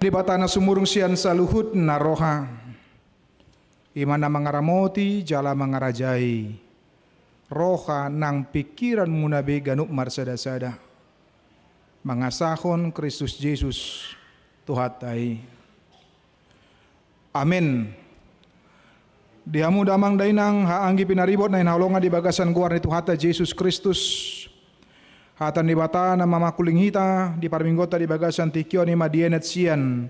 Di batana sumurung sian saluhut naroha, imana mangaramoti jala mangarajai, roha nang pikiran munabe ganuk marsada-sada, mangasahon Kristus Yesus Tuhatai. Amin. Dihamu damang dainang haanggi pinaribot na inaulonga di bagasan guar ni Tuhata Yesus Kristus. Hatan di bata na mamakuling hita di parminggota di bagasan tikyo ni madienet sian.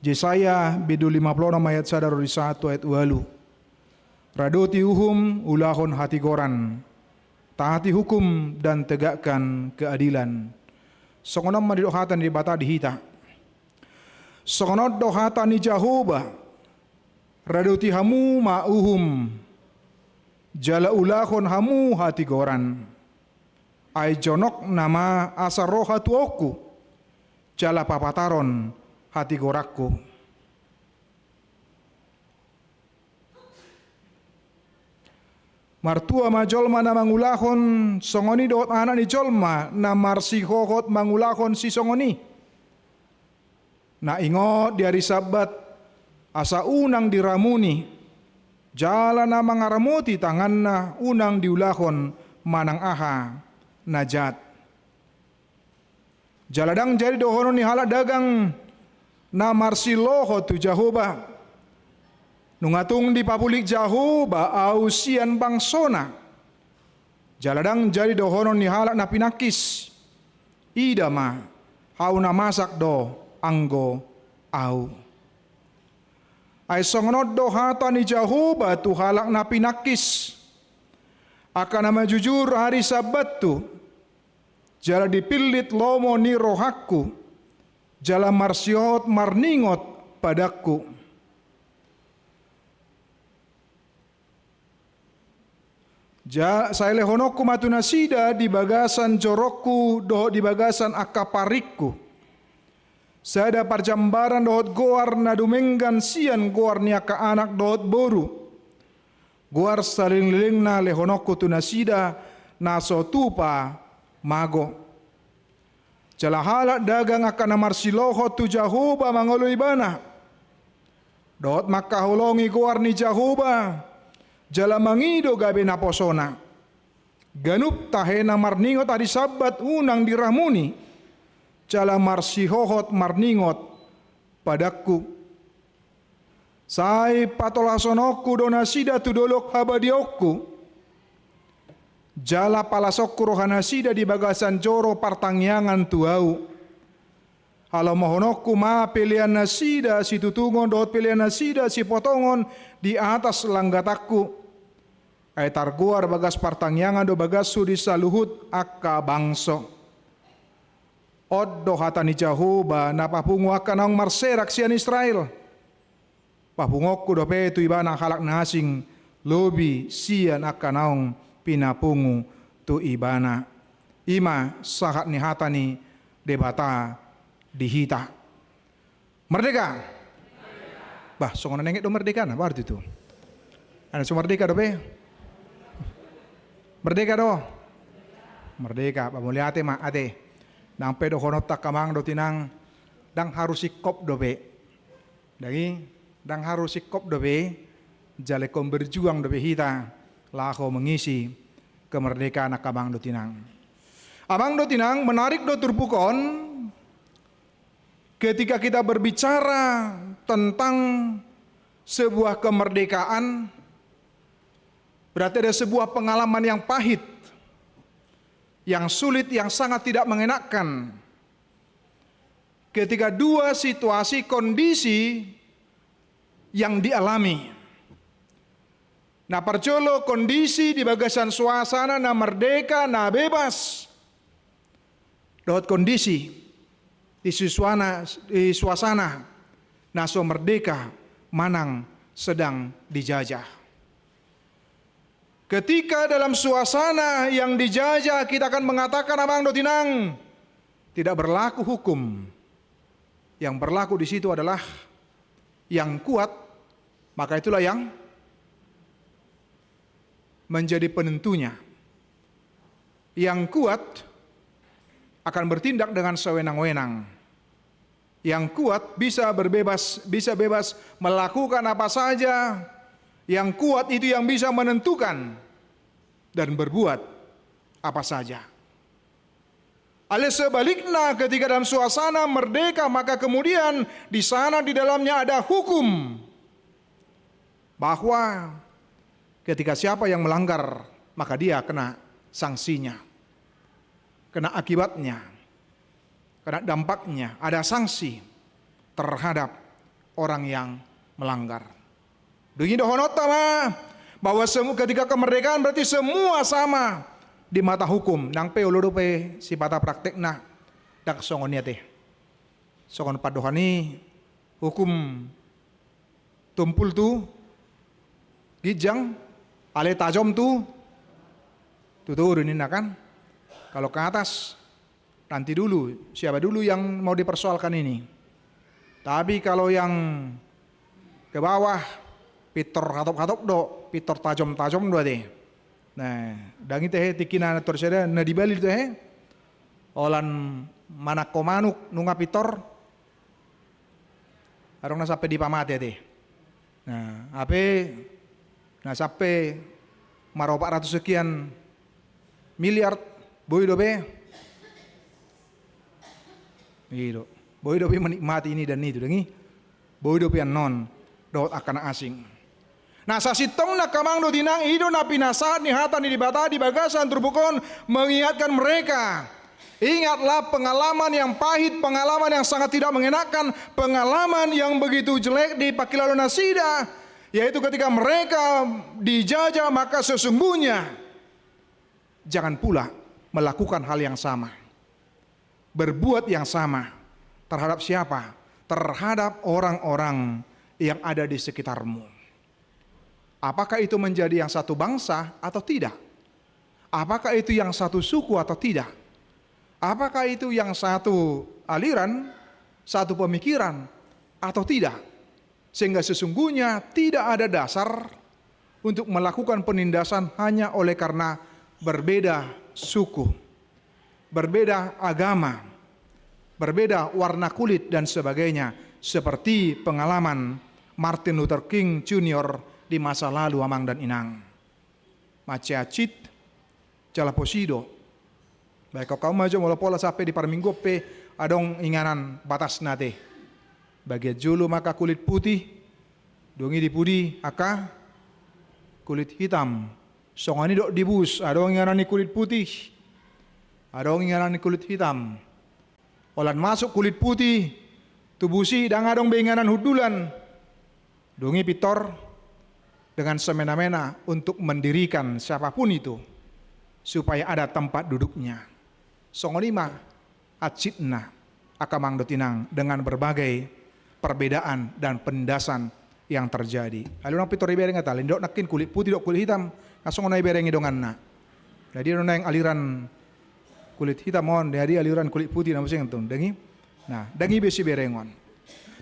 Jesaya bidu 56 ayat 1 ayat 8. Radoti uhum ulahon hati goran. Taati hukum dan tegakkan keadilan. Songonam madidohatan di bata di hita. Songonot dohatan ni Jehovah. Radoti hamu ma'uhum. Jala ulahon hamu hati goran. Ai jonok nama asa roha tuoku, jala papataron hati gorakku. Martua majolma na mangulahon songoni dot anak ni jolma na marsihohot mangulahon si songoni. Na ingot di hari Sabat asa unang diramuni, jala na mangaramuti tangan na unang diulahon manang aha. Najat jaladang jadi dohono ni halak dagang na marsiloho tu Jehovah nungatung di papulik Jehovah ausian bangsona jaladang jadi dohono ni halak na pinakis idama hau na masak do anggo au ay songonod do hata ni Jehovah tu halak na pinakis akan nama jujur hari Sabat tu jala dipilit lomo ni rohakku jala marsiot marningot padaku saya lehonokku matunasida di bagasan jorokku dohot di bagasan akaparikku saya ada parjambaran dohot goar na dumenggan sian goar niaka anak dohot boru guar saling-ling na lehonokku tunasida na sotupa mago. Jalahala dagang akan namarsiloho tu Jehovah mangolo ibana. Dot makahulongi guar ni Jehovah. Jala mangido gabe na posona. Ganup tahe na marningot hari Sabat unang diramuni. Jala marsihohot marningot padaku. Sai patolasonokku donasida tu dolok habadiokku. Jala palasokku rohanasida di bagasan joro partangyangan tuau. Halau mohonokku ma pilihan nasida si tutungon dot pilihan nasida si potongon di atas langgatakku. Ay targuar bagas partangyangan do bagasu di saluhut akka bangso. Oddo hatani Jehovah napapungu akan ang marserak sian Israel. Papungokku do petu ibana halak nasing lobi sian akan ang pinapungu tu ibana. Ima sahat ni hatani debata dihita. Merdeka. Bah, songonan nengit do merdeka na berarti itu. Ana so merdeka do be? Merdeka do. Merdeka, pamuliate ma ate. Nang pedo honot takamang do tinang dang harus sikop do be. Dang harus sikop do be. Jalekom berjuang do be hita. Lako mengisi kemerdekaan akabang do tinang. Abang do tinang menarik do turpukon ketika kita berbicara tentang sebuah kemerdekaan berarti ada sebuah pengalaman yang pahit, yang sulit, yang sangat tidak mengenakkan. Ketika dua situasi kondisi yang dialami. Nah percolo kondisi di bagasan suasana na merdeka na bebas. Dot kondisi di suasana na so merdeka manang sedang dijajah. Ketika dalam suasana yang dijajah kita akan mengatakan abang do tinang tidak berlaku hukum. Yang berlaku di situ adalah yang kuat, maka itulah yang menjadi penentunya. Yang kuat akan bertindak dengan sewenang-wenang. Yang kuat bisa bebas melakukan apa saja. Yang kuat itu yang bisa menentukan dan berbuat apa saja. Oleh sebaliknya, ketika dalam suasana merdeka, maka kemudian di sana di dalamnya ada hukum. Bahwa ketika siapa yang melanggar, maka dia kena sanksinya. Kena akibatnya. Kena dampaknya. Ada sanksi terhadap orang yang melanggar. Begini dohonotama bahwa ketika kemerdekaan berarti semua sama di mata hukum. Nang pe ulurupe si pata praktek na dak songonia teh. Songon padohani hukum tumpul tu gijang ale tajam tu tuturunin kan. Kalau ke atas nanti dulu siapa dulu yang mau dipersoalkan ini. Tapi kalau yang ke bawah pitor hatop-hatop do, pitor tajam-tajam do deh. Nah, dangi teh tikina torseda na dibali teh. Olan manak komanuk nunga pitor. Arong na sampai di pamate teh. Nah, sampai maro 400 sekian miliar boy do be. Gitu. Boy do be menikmati ini dan itu dengi. Boy do be non dot akan asing. Nah sasitong na kamang do tinang ido na pinasat ni hatan di bata di bagasan turbukon mengingatkan mereka. Ingatlah pengalaman yang pahit, pengalaman yang sangat tidak mengenakan, pengalaman yang begitu jelek di Pakilalo Nasida, yaitu ketika mereka dijajah maka sesungguhnya jangan pula melakukan hal yang sama. Berbuat yang sama terhadap siapa? Terhadap orang-orang yang ada di sekitarmu. Apakah itu menjadi yang satu bangsa atau tidak? Apakah itu yang satu suku atau tidak? Apakah itu yang satu aliran, satu pemikiran atau tidak? Sehingga sesungguhnya tidak ada dasar untuk melakukan penindasan hanya oleh karena berbeda suku, berbeda agama, berbeda warna kulit dan sebagainya. Seperti pengalaman Martin Luther King Jr. di masa lalu amang dan inang. Maciacit, jalaposido. Baik kau maju mula pola sampai di parminggu pe adong inganan batas nate. Bagian julu maka kulit putih, dongi dipudi aka kulit hitam. Songani dok dibus, adong inganan ni kulit putih, adong inganan ni kulit hitam. Olan masuk kulit putih, tubusi dan adong beinganan hudulan. Dongi pitor dengan semena-mena untuk mendirikan siapapun itu supaya ada tempat duduknya. Songonima acitna akamang dotinang dengan berbagai perbedaan dan penindasan yang terjadi. Lalu nang pitor ibereng ngata lindok nakin kulit putih dok kulit hitam ngasongon ibereng idonganna. Jadi nang aliran kulit hitam mon dari aliran kulit putih namusing entun dengi. Nah, dengi besi berengon.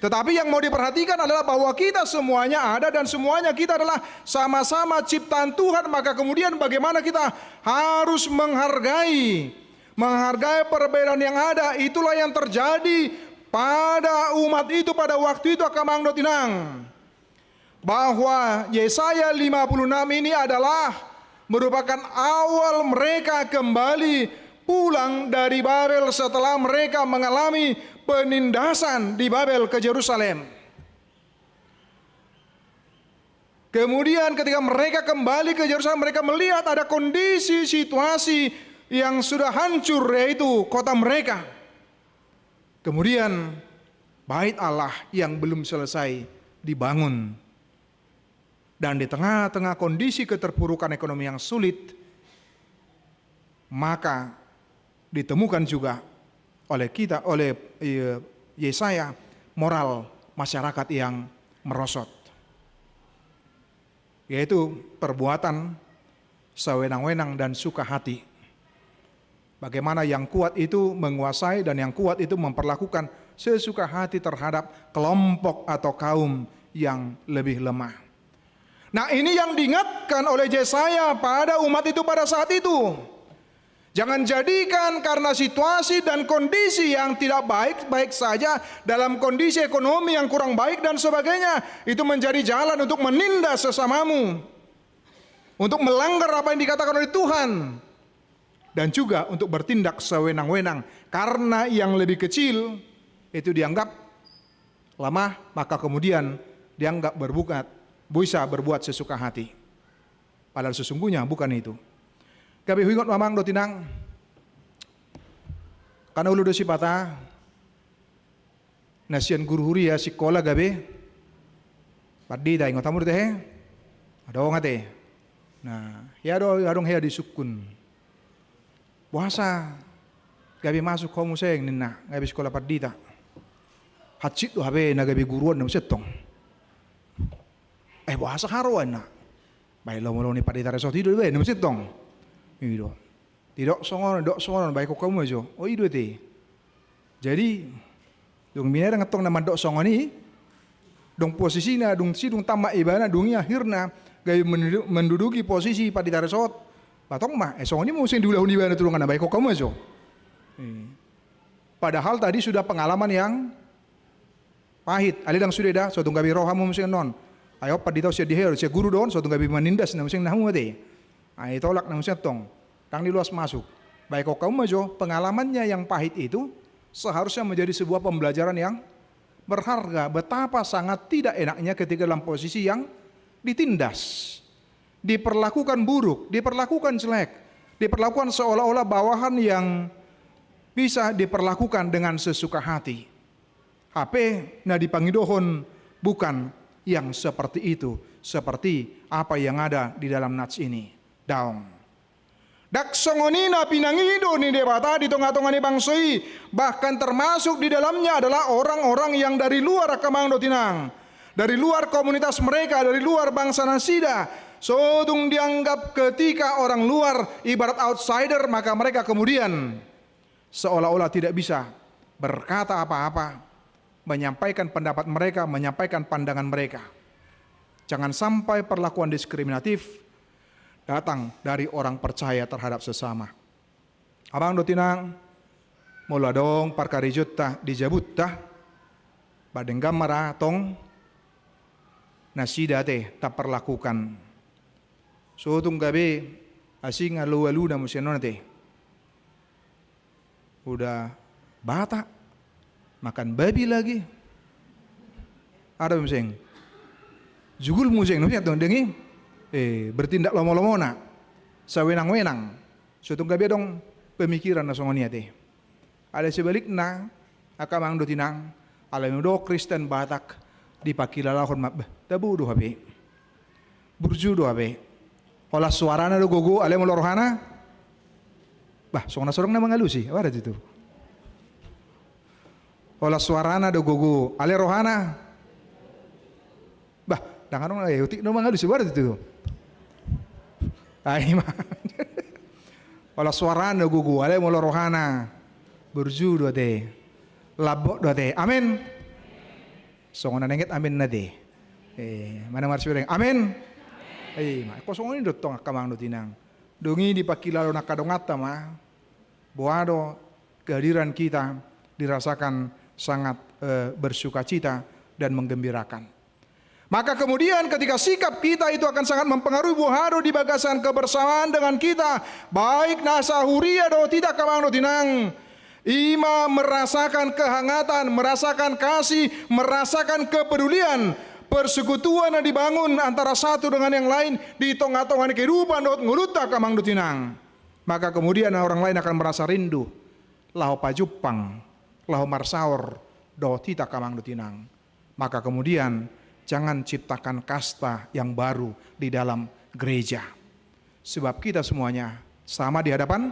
Tetapi yang mau diperhatikan adalah bahwa kita semuanya ada dan semuanya kita adalah sama-sama ciptaan Tuhan. Maka kemudian bagaimana kita harus menghargai perbedaan yang ada. Itulah yang terjadi pada umat itu pada waktu itu akamang dotinang. Bahwa Yesaya 56 ini adalah merupakan awal mereka kembali pulang dari Babel setelah mereka mengalami penindasan di Babel ke Yerusalem. Kemudian ketika mereka kembali ke Yerusalem, mereka melihat ada kondisi situasi yang sudah hancur, yaitu kota mereka. Kemudian bait Allah yang belum selesai dibangun. Dan di tengah-tengah kondisi keterpurukan ekonomi yang sulit, maka ditemukan juga oleh Yesaya moral masyarakat yang merosot, yaitu perbuatan sewenang-wenang dan suka hati. Bagaimana yang kuat itu menguasai dan yang kuat itu memperlakukan sesuka hati terhadap kelompok atau kaum yang lebih lemah. Nah, ini yang diingatkan oleh Yesaya pada umat itu pada saat itu. Jangan jadikan karena situasi dan kondisi yang tidak baik-baik saja, dalam kondisi ekonomi yang kurang baik dan sebagainya, itu menjadi jalan untuk menindas sesamamu, untuk melanggar apa yang dikatakan oleh Tuhan, dan juga untuk bertindak sewenang-wenang. Karena yang lebih kecil itu dianggap lemah, maka kemudian dianggap bisa berbuat sesuka hati. Padahal sesungguhnya bukan itu. Gabi huingot mamang do tinang, karena ulu do si pata, nasian guru huria sikola gabi, padi da ingot amur teh, ada orang teh, nah ya adong hea disukun, puasa, gabi masuk kamu seng nina, gabi sekolah padi ta, hacit do habe na gabi guruan na setong, puasa haruan na, baik lo ni padi tare so tidur be na setong. Itu tidak songon baik kok kamu aja. Oh itu teh. Jadi dong minera ngetong nama dok songon ini, dong posisinya dong tamak ibana dongnya akhirnya gaya menduduki posisi pada taresot. Batong mah songon ini musim diulah ibana turungan baik kok kamu aja. Padahal tadi sudah pengalaman yang pahit. Ali dang sudah dah, suatu gabi rohamu musim non. Ayo pada tahu sia diher, sia guru don, suatu gabi menindas na musim nahu teh. Tolak nang setong, tang diluas masuk. Baik kok kamu majo, pengalamannya yang pahit itu seharusnya menjadi sebuah pembelajaran yang berharga. Betapa sangat tidak enaknya ketika dalam posisi yang ditindas, diperlakukan buruk, diperlakukan jelek, diperlakukan seolah-olah bawahan yang bisa diperlakukan dengan sesuka hati. HP na dipangidohon bukan yang seperti itu, seperti apa yang ada di dalam nats ini. Daong. Dak songonina pinangido ni debata di tengah-tengah ni bangsai, bahkan termasuk di dalamnya adalah orang-orang yang dari luar Kamang Dotinang, dari luar komunitas mereka, dari luar bangsa Nasida. Sodung dianggap ketika orang luar ibarat outsider, maka mereka kemudian seolah-olah tidak bisa berkata apa-apa, menyampaikan pendapat mereka, menyampaikan pandangan mereka. Jangan sampai perlakuan diskriminatif datang dari orang percaya terhadap sesama. Abang do tinang mula dong parkarijut tah dijabut tah badeng gamara tong nasida teh tak perlakukan. So tung gabe asing alu-alu na musyanon teh. Udah bata makan babi lagi. Ada museng. Jugul museng nusia tuh dengi. Bertindak lomo-lomo na sawenang-wenang. Sutung gabi dong pemikiran na songonia teh. Ada sebaliknya akamang do tinang alam do Kristen Batak dipakilalahon mab tabu do habe. Burju do habe. Olah suarana do gogo ale mo rohana. Bah songna sorong na mangalusi. Ada itu. Olah suarana do gogo ale rohana. Bah dangan dong utik no mangalusi ada itu. Ay mah. Olah suarana gugu ale mo rohana burju do te labok do te amin songona nenget amin na te mana marsureng amin mah ko songoni do tong akamang do tinang dongi dipakilalo nakadongata mah boado kehadiran kita dirasakan sangat bersukacita dan menggembirakan. Maka kemudian ketika sikap kita itu akan sangat mempengaruhi buharo di bagasan kebersamaan dengan kita. Baik nasahuria do tidak kamang do tinang. Ima merasakan kehangatan, merasakan kasih, merasakan kepedulian. Persekutuan yang dibangun antara satu dengan yang lain di tengah-tengah kehidupan do nguluta kamang do tinang. Maka kemudian orang lain akan merasa rindu. Lahu pajupang, lahu marsaur do tidak kamang do tinang. Maka kemudian jangan ciptakan kasta yang baru di dalam gereja. Sebab kita semuanya sama di hadapan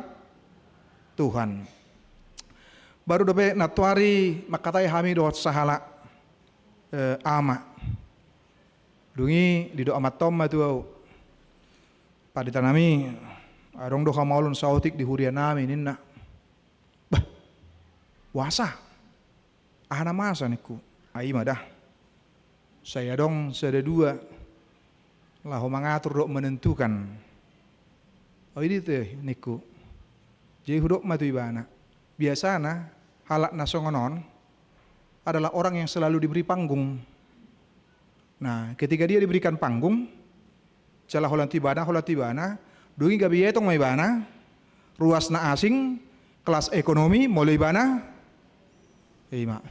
Tuhan. Baru dobe natuari makatai hami do sahala ama. Dungi di do amat tom matu pada tanami arong do kamaulun sautik di huria nami ninna. Bah. Wasa. Ahana masa niku. Ai madah. Saya dong sada dua lahu mengatur dok menentukan. Oh ini teh niku Jadi hudok matu ibana. Biasana halak nasongonon adalah orang yang selalu diberi panggung. Nah, ketika dia diberikan panggung, cala holan tibana, dungi gabi etong may ibana, ruas na asing, kelas ekonomi mulai ibana,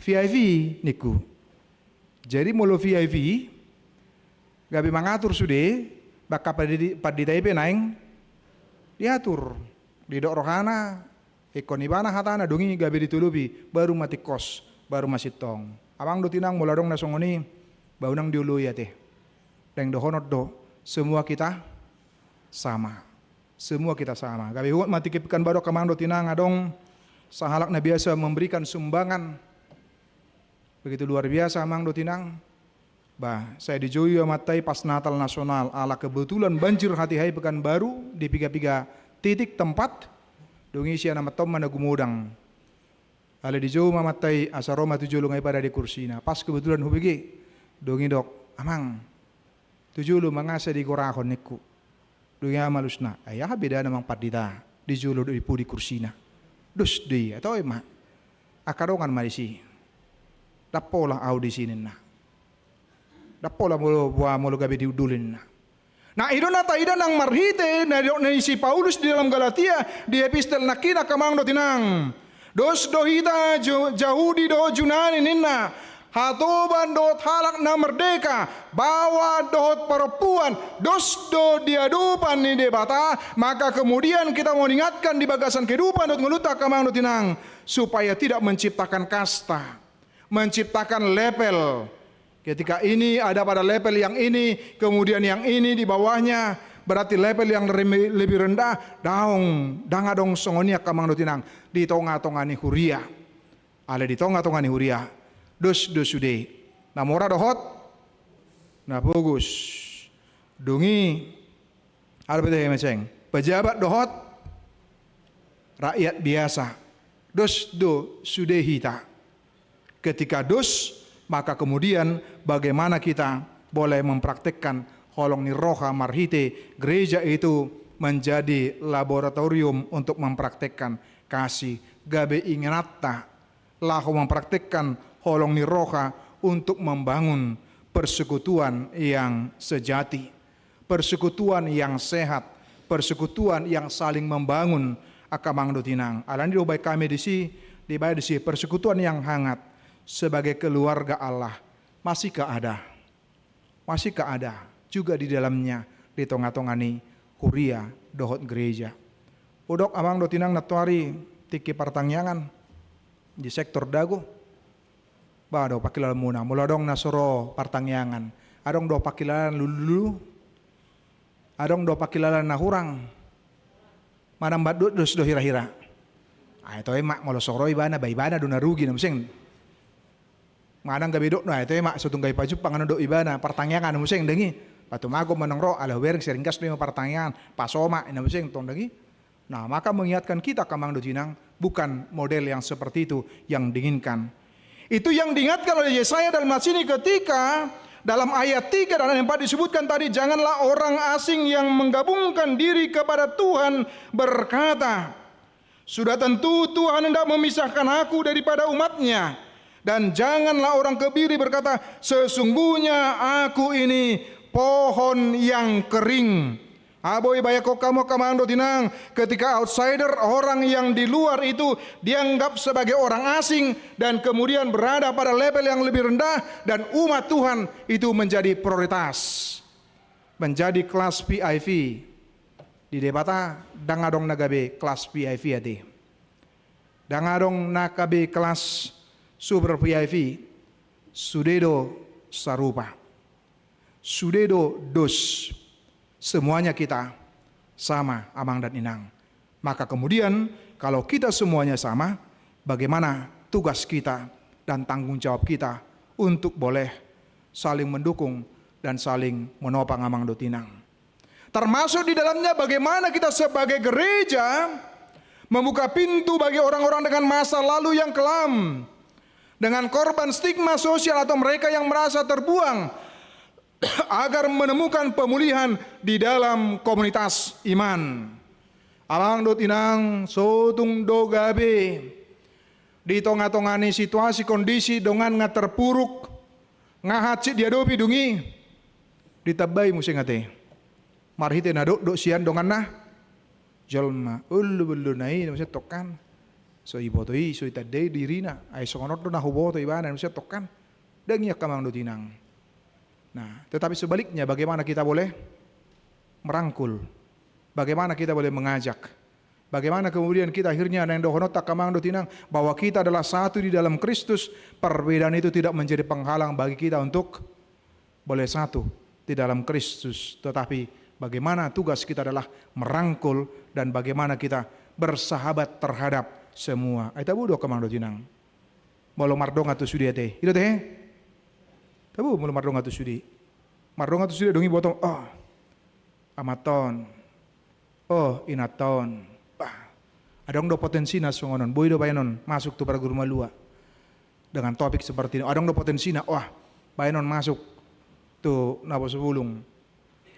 VIP niku. Jadi mulu VIP, gabi mangatur sude, baka pada taipe naing, diatur, di dok rohana, ekon ibana hatana, dungi gabi ditulubi, baru mati kos, baru masih tong. Abang do tinang mula dong nasongoni, bau nang diulu ya teh. Deng dohonot do, semua kita sama. Semua kita sama. Gabi huat mati kepikan baru kamang do tinang adong, sahalak na biasa memberikan sumbangan. Begitu luar biasa amang do tinang. Bah, saya dijui matai pas Natal Nasional ala kebetulan banjir hati hai Pekanbaru di piga-piga titik tempat dongi sia nama tom mana gumudang. Ala dijui matai asaroma tujuh lungai pada di kursina. Pas kebetulan hubigi dongi dok amang tujuh lu mangasa di korakon niku. Dongi amalusna. Ayah beda namang padita di julu di pu di kursina. Dus di atau emak akarongan marisi. Dapolah au di sini na. Dapolah mulu gabi diudulin na. Nah idon nata idon nang marhite na si Paulus di dalam Galatia di epistel nakina kamang do tinang. Dos dohita Jahudi do Junani ninna. Hatoban dot halak na merdeka. Bawa dot perempuan. Dos do diadupan ni debata. Maka kemudian kita mau ingatkan di bagasan kehidupan dot ngeluta kamang do tinang. Supaya tidak menciptakan kasta. Menciptakan level. Ketika ini ada pada level yang ini, kemudian yang ini di bawahnya, berarti level yang lebih rendah, dangadong songonia kamang dotinang, di tonga-tongani huria. Ale di tonga-tongani huria. Dos sude. Namora dohot, na bagus. Dungi, ada betul meseng. Pejabat dohot, rakyat biasa. Dos do sude hita. Ketika dos, maka kemudian bagaimana kita boleh mempraktekkan holong ni roha marhite, gereja itu menjadi laboratorium untuk mempraktekkan kasih. Gabe ingenata, lahu mempraktekkan holong ni roha untuk membangun persekutuan yang sejati, persekutuan yang sehat, persekutuan yang saling membangun akamang dotinang. Alani do baik kami di sini persekutuan yang hangat. Sebagai keluarga Allah masihkah ada juga di dalamnya di tonga-tongani huria dohot gereja. Udok amang do tinang natuari tiki partangyangan di sektor dago. Ba do pakilalan muna mula dong nasoro partangyangan. Adong do pakilalan lulu. Adong do pakilalan nahurang. Manam badut dos do hira-hira. Ito mak molo soro ibana baibana do narugi na musing. Manang gabi dok na ito mak sutunggai paju pangan do ibana pertanyaan musing dengi patu mago menengro ala wering seringkas lima pertanyaan pasoma ina musing tong dengi. Nah maka mengingatkan kita kamang do jinang bukan model yang seperti itu yang diinginkan. Itu yang diingatkan oleh Yesaya dalam ayat ini ketika dalam ayat 3 dan ayat 4 disebutkan tadi, janganlah orang asing yang menggabungkan diri kepada Tuhan berkata, sudah tentu Tuhan hendak memisahkan aku daripada umatnya. Dan janganlah orang kebiri berkata, sesungguhnya aku ini pohon yang kering. Aboy bayako kamu kamando tinang, ketika outsider, orang yang di luar itu dianggap sebagai orang asing dan kemudian berada pada level yang lebih rendah, dan umat Tuhan itu menjadi prioritas, menjadi kelas VIP. Di debata dangadong nagabe kelas VIP ade. Dangadong nakabe kelas super VIP, sudedo sarupa, sudedo dos, semuanya kita sama amang dan inang. Maka kemudian kalau kita semuanya sama, bagaimana tugas kita dan tanggung jawab kita untuk boleh saling mendukung dan saling menopang amang dotinang. Termasuk di dalamnya bagaimana kita sebagai gereja membuka pintu bagi orang-orang dengan masa lalu yang kelam, dengan korban stigma sosial atau mereka yang merasa terbuang, agar menemukan pemulihan di dalam komunitas iman. Amang do tinang sotung do gabe. Di tonga-tongani situasi kondisi dongan nga terpuruk. Ngahatsit dia dopi dungi. Ditabay mo siya ngate. Marhite na do siyan dongan na. Jalma ulu nai masih tokan. So ibo to so itadai diri na. Ay songonot do na hubo to ibanan masih tokan. Dengya kamang do tinang. Nah, tetapi sebaliknya bagaimana kita boleh merangkul? Bagaimana kita boleh mengajak? Bagaimana kemudian kita akhirnya nang dohonot takamang do tinang bahwa kita adalah satu di dalam Kristus. Perbedaan itu tidak menjadi penghalang bagi kita untuk boleh satu di dalam Kristus. Tetapi bagaimana tugas kita adalah merangkul dan bagaimana kita bersahabat terhadap semua. Aita budo kamang do tinang. Molo mardong atu sudi teh. Itu teh. Tabu molo mardong atu sudi. Mardong atu sudi dongi botong. Oh. Amaton. Oh, inaton. Adong do potensi na songonon, boy do bayanon masuk tu para guru malua dengan topik seperti ini. Adong do potensi na, wah bayanon masuk tu nabo sebulung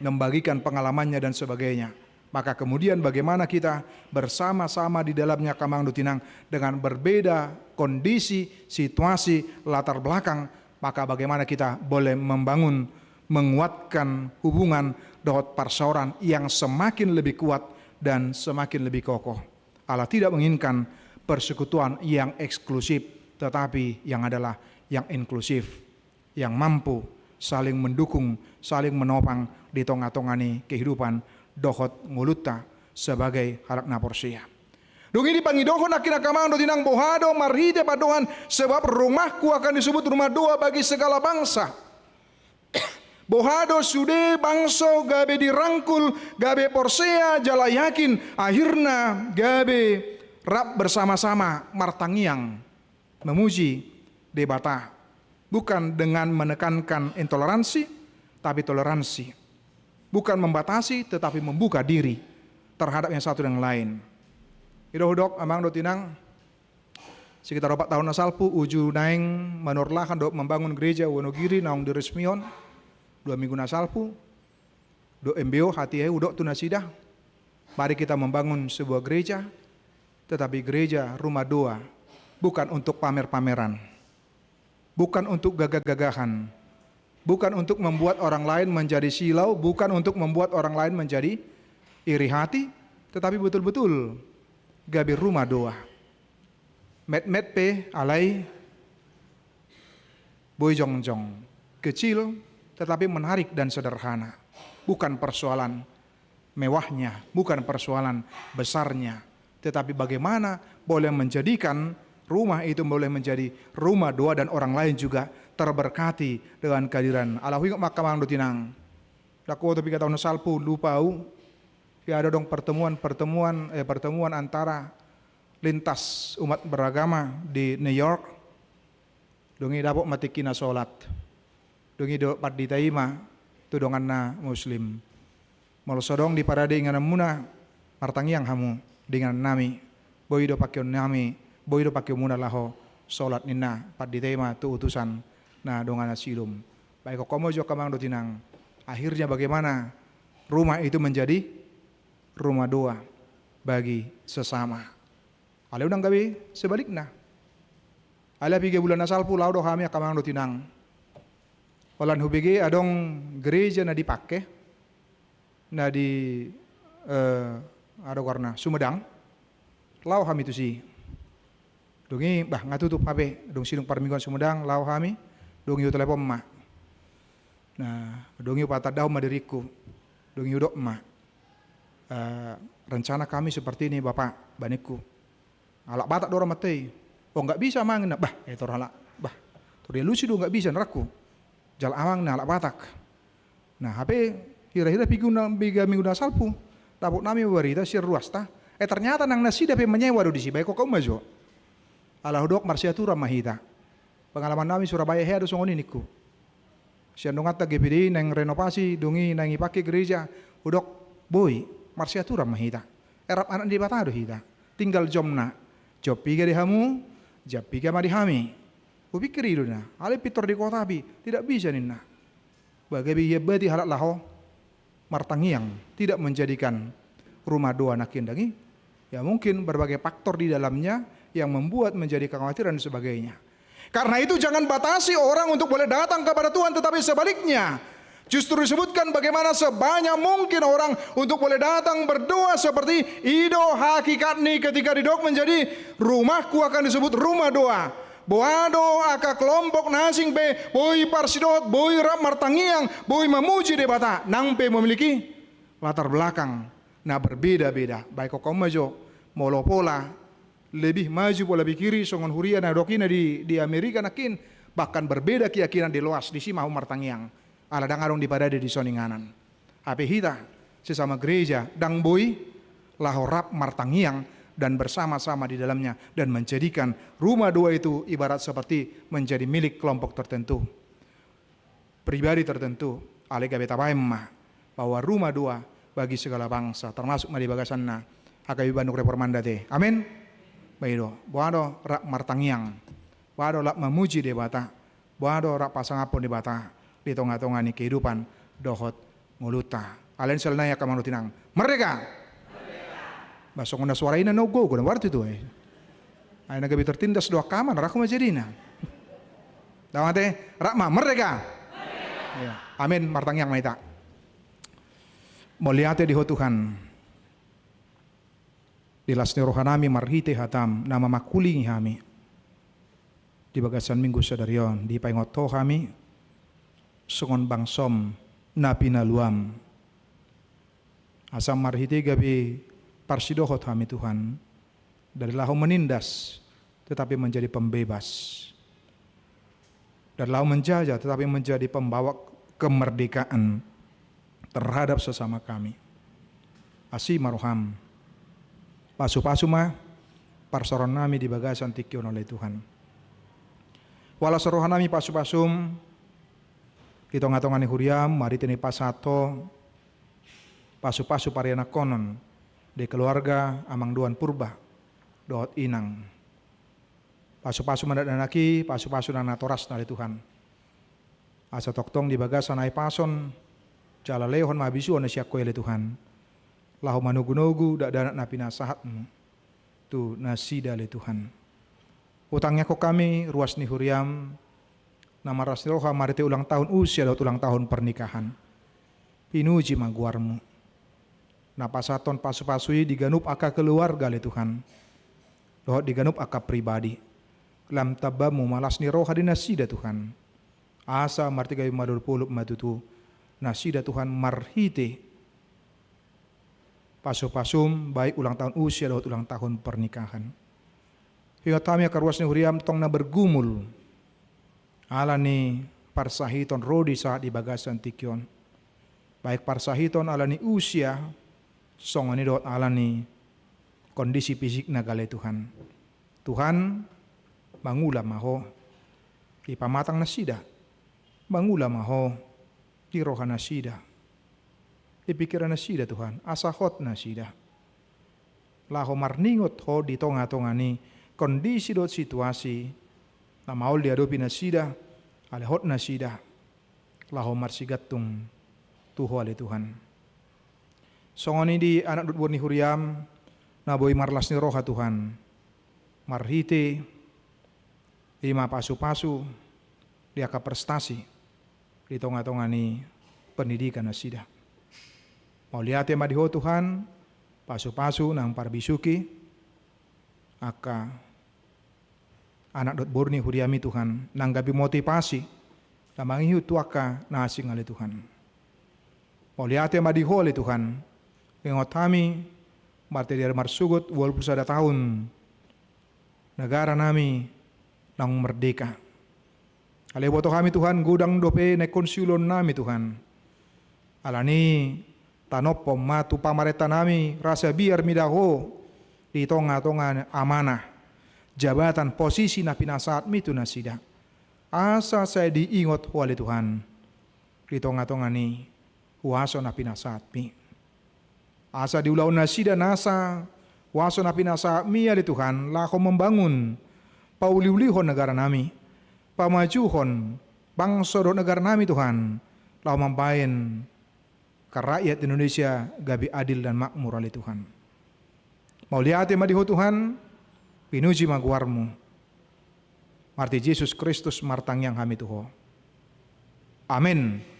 membagikan pengalamannya dan sebagainya. Maka kemudian bagaimana kita bersama-sama di dalamnya kamang do tinang dengan berbeda kondisi, situasi, latar belakang, maka bagaimana kita boleh membangun, menguatkan hubungan dohot persauran yang semakin lebih kuat dan semakin lebih kokoh. Allah tidak menginginkan persekutuan yang eksklusif, tetapi yang adalah yang inklusif, yang mampu saling mendukung, saling menopang di tongah-tongani kehidupan dohot nguluta sebagai halak naporsia. Dungi dipangi dohon akhirnya kamang do tinang bohado marhite padohan sebab rumahku akan disebut rumah doa bagi segala bangsa. Bohado sude bangso gabe dirangkul, gabe porsea jala yakin, akhirnya gabe rap bersama-sama martangiang memuji debata. Bukan dengan menekankan intoleransi, tapi toleransi. Bukan membatasi, tetapi membuka diri terhadap yang satu dan lain. Idoh amang do tinang sekitar 4 tahun asalpu uju naing menorlahan do membangun gereja Wonogiri naung diresmion 2 minggu nasalpu do MBO hati udok tu nasidah. Mari kita membangun sebuah gereja, tetapi gereja rumah doa, bukan untuk pamer-pameran, bukan untuk gagah-gagahan, bukan untuk membuat orang lain menjadi silau, bukan untuk membuat orang lain menjadi iri hati, tetapi betul-betul gabe rumah doa. Met-met pe alai boy jong-jong, kecil tetapi menarik dan sederhana. Bukan persoalan mewahnya, bukan persoalan besarnya, tetapi bagaimana boleh menjadikan rumah itu boleh menjadi rumah doa dan orang lain juga terberkati dengan kehadiran Allah. Hingga makamang do tinang. Daku tapi kata salpu lupau. Ya ada dong pertemuan antara lintas umat beragama di New York. Dongi dapok matikina solat. Dongi do padi taima tu dongan na muslim. Molosodong di parade dengan muna martangiang hamu dengan nami. Boy do pakyo nami, boy do pakyo muna laho solat nina padi taima tu utusan na dongan na silum. Baik komo jo kamang do tinang. Akhirnya bagaimana rumah itu menjadi rumah doa bagi sesama. Ale udang gawe sebaliknya. Ale pige bulan asalpu lau do kami kamang do tinang. Olan hubege adong gereja na dipakai na di ada warna Sumedang lau kami tu si dongi bah ngatutup habe dong silung parmingguan Sumedang lau kami dongi telepon emak nah dongi patah daun madiriku dongi udok emak rencana kami seperti ini bapak baniku alak batak dorang matei oh nggak bisa mangin bah itu alak bah tuh dia lusi do nggak bisa neraku jal awang na alak batak. Nah, HP hira-hira piguna biga minggu na salpu. Dapat nami berita sir ruas ta. Ternyata nang nasi dapat menyewa do di si baik kok majo. Alah dok marsiatura mahita. Pengalaman nami Surabaya he ada songoni niku. Sian dongata GPD nang renovasi dongi nang ipake gereja udok boy marsiatura mahita. Erap anak di batado hita. Tinggal jomna. Job piga di hamu, job piga ma di hami. Kupikir itu na, ale pitor di kota api tidak bisa nina. Bagi biaya beti halak laho martangiang tidak menjadikan rumah doa nakindangi? Ya mungkin berbagai faktor di dalamnya yang membuat menjadi kekhawatiran dan sebagainya. Karena itu jangan batasi orang untuk boleh datang kepada Tuhan, tetapi sebaliknya. Justru disebutkan bagaimana sebanyak mungkin orang untuk boleh datang berdoa seperti ido hakikat nih ketika didok menjadi rumahku akan disebut rumah doa. Boado aka kelompok nasing be boi parsidot boi rap martangiang boi memuji debata nangpe memiliki latar belakang nah berbeda-beda. Baik kok majo molopola lebih maju pola lebih kiri songon huria na dokina di Amerika nakin bahkan berbeda keyakinan di luas di sima martangiang. Ala dangarong di pada di soninganan. Ape hita sesama gereja dang boy lahorap martangiang dan bersama-sama di dalamnya dan menjadikan rumah doa itu ibarat seperti menjadi milik kelompok tertentu, pribadi tertentu. Alega beta mah bahwa rumah doa bagi segala bangsa termasuk madi bagasanna akai bandung reformanda teh. Amin. Baido, boado rak martangiang, boado lak memuji debata, boado rak pasangapun debata. Di tengah-tengah ni kehidupan dohot nguluta. Alen selnaya ka manutinang. Merdeka. Basong na suara ina no go kuna warti tu eh. Ay nagabi tertindas doa kaman raku majadina. Dawate rakma merdeka. Ya. Amin martangyang maita. Moliate di Tuhan. Dilasni rohanami marhite hatam nama makulingi hami. Di bagasan minggu sadarion di paingoto kami songon bangsom napi naluam asam marhite gabi parsidohot kami Tuhan dari lahu menindas tetapi menjadi pembebas, dari lahu menjajah tetapi menjadi pembawa kemerdekaan terhadap sesama kami. Asi maroham pasu-pasu mah parsoron nami di bagasan tikion oleh Tuhan. Wala serohan nami pasu-pasum Kitong-atongani huriam, mari tini pasato, pasu-pasu pariana konon, di keluarga amang duan purba, dohot inang. Pasu-pasu mendadanaki, pasu-pasu nana toras dari Tuhan. Asa toktong di bagasan ay pason, jala lehon mabisu na siya kuele Tuhan. Lahu manugu-nugu, dak danak na pinasahatmu, tu nasida le Tuhan. Utangnya kok kami, ruas ni huriam, nama rasroha marite ulang tahun usia atau ulang tahun pernikahan. Pinuji maguarmu. Napasaton pasu-pasui diganup aka keluarga le Tuhan. Dohot diganup aka pribadi. Lam tabamu malas ni roha di nasida Tuhan. Asa martigawi madur pulup matutu. Nasida Tuhan marhite. Pasu-pasum baik ulang tahun usia dohot ulang tahun pernikahan. Hingga kami akaruas ni huriam tong na bergumul. Ala ni parsahiton rodi saat di bagasan tikyon. Baik parsahiton ala ni usia, songo ni dot ala ni kondisi fisik na gale Tuhan. Tuhan mangula maho di pamatang nasida. Mangula maho di roha nasida. Di pikiran nasida Tuhan, asahot nasida. Laho marningot ho di tonga-tonga ni kondisi dot situasi na maul diadopi nasida, alehot nasida, laho marsigatung tuho ale Tuhan. Songoni di anak dut burni huriam, na boy marlas ni roha Tuhan, marhite, lima pasu-pasu, diaka prestasi, di tonga-tonga ni pendidikan nasida. Mau lihat ya madiho Tuhan, pasu-pasu nang parbisuki, aka anak dot borni huriami Tuhan nanggapi motivasi namangihu tuaka nasing ale Tuhan. Oliate madiho ale Tuhan ingot kami marte dari marsugut walaupun sada tahun negara nami nang merdeka. Ale boto kami Tuhan gudang dope ne konsulon nami Tuhan. Alani tanop matu pamareta nami rasa biar midaho di tonga-tonga amanah. Jabatan posisi na pinasaat mi tu nasida. Asa saya diingot oleh Tuhan. Di tonga-tonga ni waso na pinasaat mi. Asa diulau nasida nasa waso na pinasaat mi oleh Tuhan. Lako membangun pauliulihon negara nami. Pamajuhon bangsa do negara nami Tuhan. Lau membayan ke rakyat Indonesia gabi adil dan makmur oleh Tuhan. Mau lihat madiho Tuhan, pinuji maguarmu. Marti Yesus Kristus martang yang kami tuho. Amin.